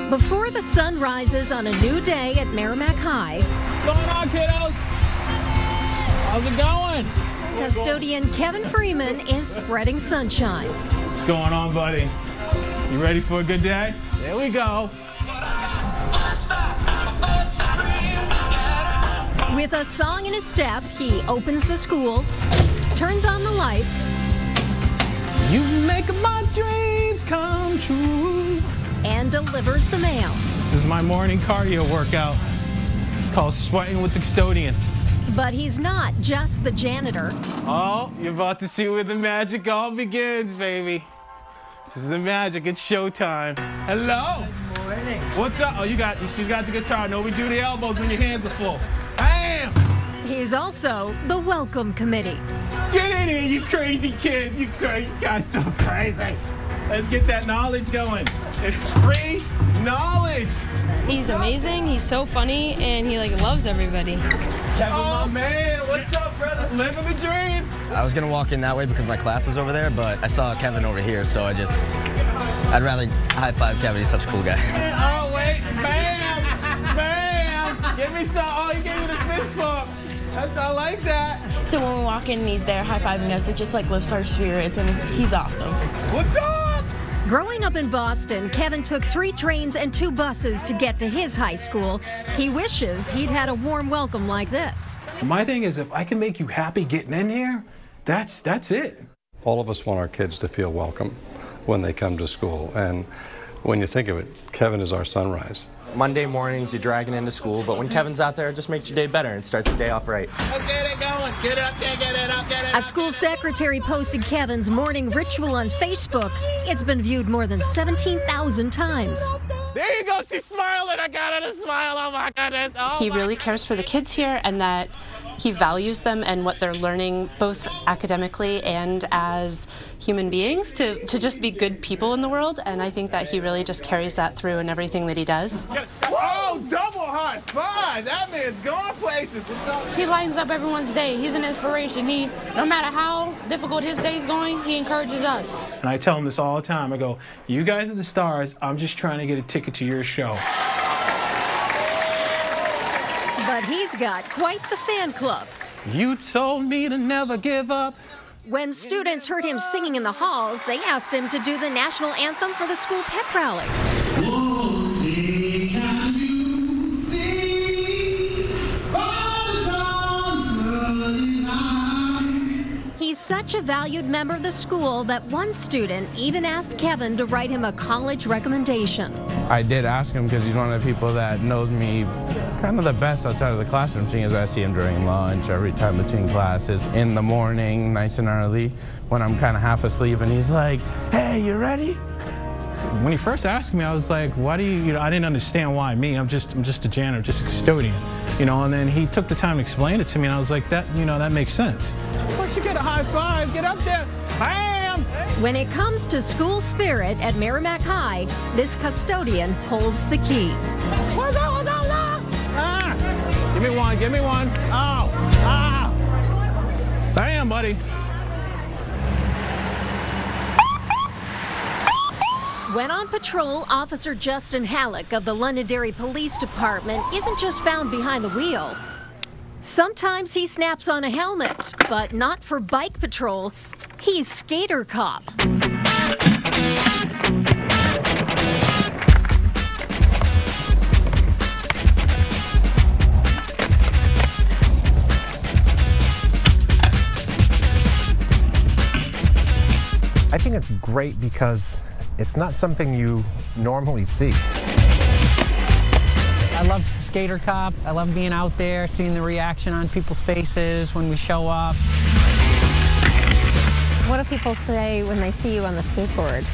Before the sun rises on a new day at Merrimack High, What's going on, kiddos? How's it going? custodian Kevin Freeman is spreading sunshine. What's going on, buddy? You ready for a good day? There we go. With a song in his step, he opens the school, turns on the lights, You make my dreams come true. and delivers the mail. This is my morning cardio workout. It's called Sweating with the Custodian. But he's not just the janitor. Oh, you're about to see where the magic all begins, baby. This is the magic. It's showtime. Hello. Good morning. What's up? Oh, she's got the guitar. No, we do the elbows when your hands are full. Bam! He's also the welcome committee. Get in here, you crazy kids. You guys so crazy. Let's get that knowledge going. It's free knowledge. He's amazing, he's so funny, and he loves everybody. Kevin, my man, what's up, brother? Living the dream. I was gonna walk in that way because my class was over there, but I saw Kevin over here, so I'd rather high five Kevin. He's such a cool guy. Oh, wait. Bam! Bam! Give me some. Oh, he gave me the fist bump. I like that. So when we walk in and he's there high-fiving us, it just lifts our spirits, and he's awesome. What's up? Growing up in Boston, Kevin took 3 trains and 2 buses to get to his high school. He wishes he'd had a warm welcome like this. My thing is, if I can make you happy getting in here, that's it. All of us want our kids to feel welcome when they come to school. And when you think of it, Kevin is our sunrise. Monday mornings, you drag it into school, but when Kevin's out there, it just makes your day better and starts the day off right. Let's get it going. Get up there, get it up, get it up. A school secretary posted Kevin's morning ritual on Facebook. It's been viewed more than 17,000 times. There you go. She's smiling. I got her to smile. Oh, my goodness. Oh, He really cares for the kids here and that he values them and what they're learning both academically and as human beings to just be good people in the world, and I think that he really just carries that through in everything that he does. Oh, double high five. That man's going places. What's up? He lightens up everyone's day. He's an inspiration. No matter how difficult his day's going, he encourages us. And I tell him this all the time. I go, you guys are the stars. I'm just trying to get a ticket to your show. But he's got quite the fan club. You told me to never give up. When students heard him singing in the halls, they asked him to do the national anthem for the school pep rally. Oh, see, can you see by the dawn's early light? He's such a valued member of the school that one student even asked Kevin to write him a college recommendation. I did ask him because he's one of the people that knows me kind of the best outside of the classroom, seeing as I see him during lunch, every time between classes, in the morning, nice and early, when I'm kind of half asleep, and he's like, hey, you ready? When he first asked me, I was like, why do you, I didn't understand why me. I'm just a janitor, just a custodian, and then he took the time to explain it to me, and I was like, that makes sense. Of course you get a high five, get up there, bam! When it comes to school spirit at Merrimack High, this custodian holds the key. What's up, love? Ah, give me one. Oh, ah. Bam, buddy. When on patrol, Officer Justin Halleck of the Londonderry Police Department isn't just found behind the wheel. Sometimes he snaps on a helmet, but not for bike patrol. He's skater cop. I think it's great because it's not something you normally see. I love Skater Cop. I love being out there, seeing the reaction on people's faces when we show up. What do people say when they see you on the skateboard?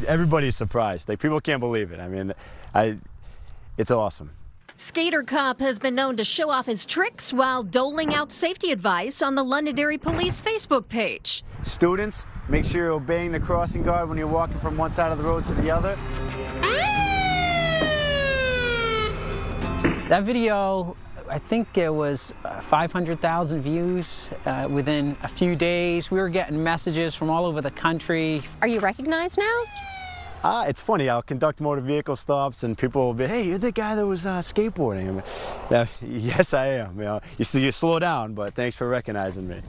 Everybody's surprised. People can't believe it. I mean, it's awesome. Skater Cop has been known to show off his tricks while doling out safety advice on the Londonderry Police Facebook page. Students, make sure you're obeying the crossing guard when you're walking from one side of the road to the other. That video, I think it was 500,000 views within a few days. We were getting messages from all over the country. Are you recognized now? It's funny, I'll conduct motor vehicle stops and people will be, hey, you're the guy that was skateboarding. Yes, I am. You know, you slow down, but thanks for recognizing me.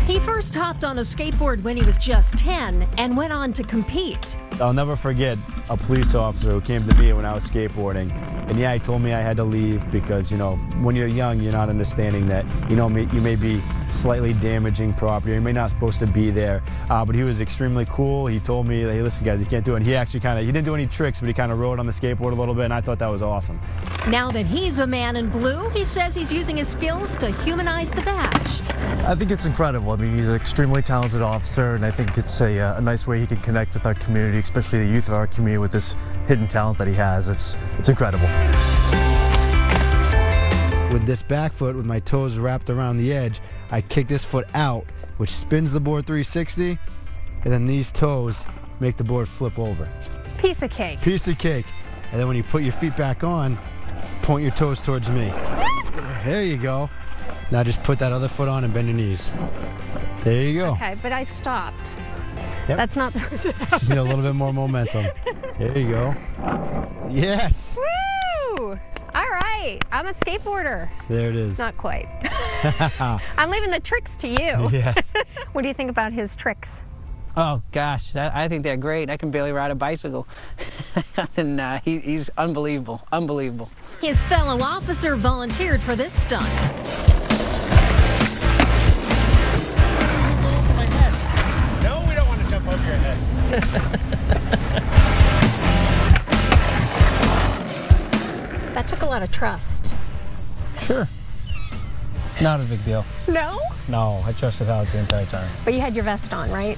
He first hopped on a skateboard when he was just 10 and went on to compete. I'll never forget a police officer who came to me when I was skateboarding. And yeah, he told me I had to leave because, you know, when you're young, you're not understanding that, you know, you may be slightly damaging property. You may not supposed to be there. But he was extremely cool. He told me, hey, listen, guys, you can't do it. And he actually he didn't do any tricks, but he kind of rode on the skateboard a little bit, and I thought that was awesome. Now that he's a man in blue, he says he's using his skills to humanize the badge. I think it's incredible. I mean, he's an extremely talented officer, and I think it's a nice way he can connect with our community, especially the youth of our community, with this hidden talent that he has. It's incredible. With this back foot, with my toes wrapped around the edge, I kick this foot out, which spins the board 360, and then these toes make the board flip over. Piece of cake. Piece of cake. And then when you put your feet back on, point your toes towards me. There you go. Now just put that other foot on and bend your knees. There you go. Okay, but I've stopped. Yep. That's not so Just need a little bit more momentum. There you go. Yes. Woo! All right, I'm a skateboarder. There it is. Not quite. I'm leaving the tricks to you. Yes. What do you think about his tricks? Oh gosh, I think they're great. I can barely ride a bicycle. And he's unbelievable, unbelievable. His fellow officer volunteered for this stunt. No, we don't want to jump over your head. That took a lot of trust. Sure. Not a big deal. No? No, I trusted Alec the entire time. But you had your vest on, right?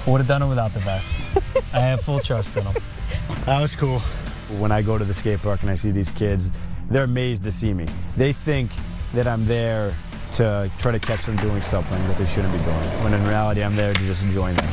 Would have done it without the vest. I have full trust in him. That was cool. When I go to the skate park and I see these kids, they're amazed to see me. They think that I'm there to try to catch them doing something that they shouldn't be doing, when in reality I'm there to just join them.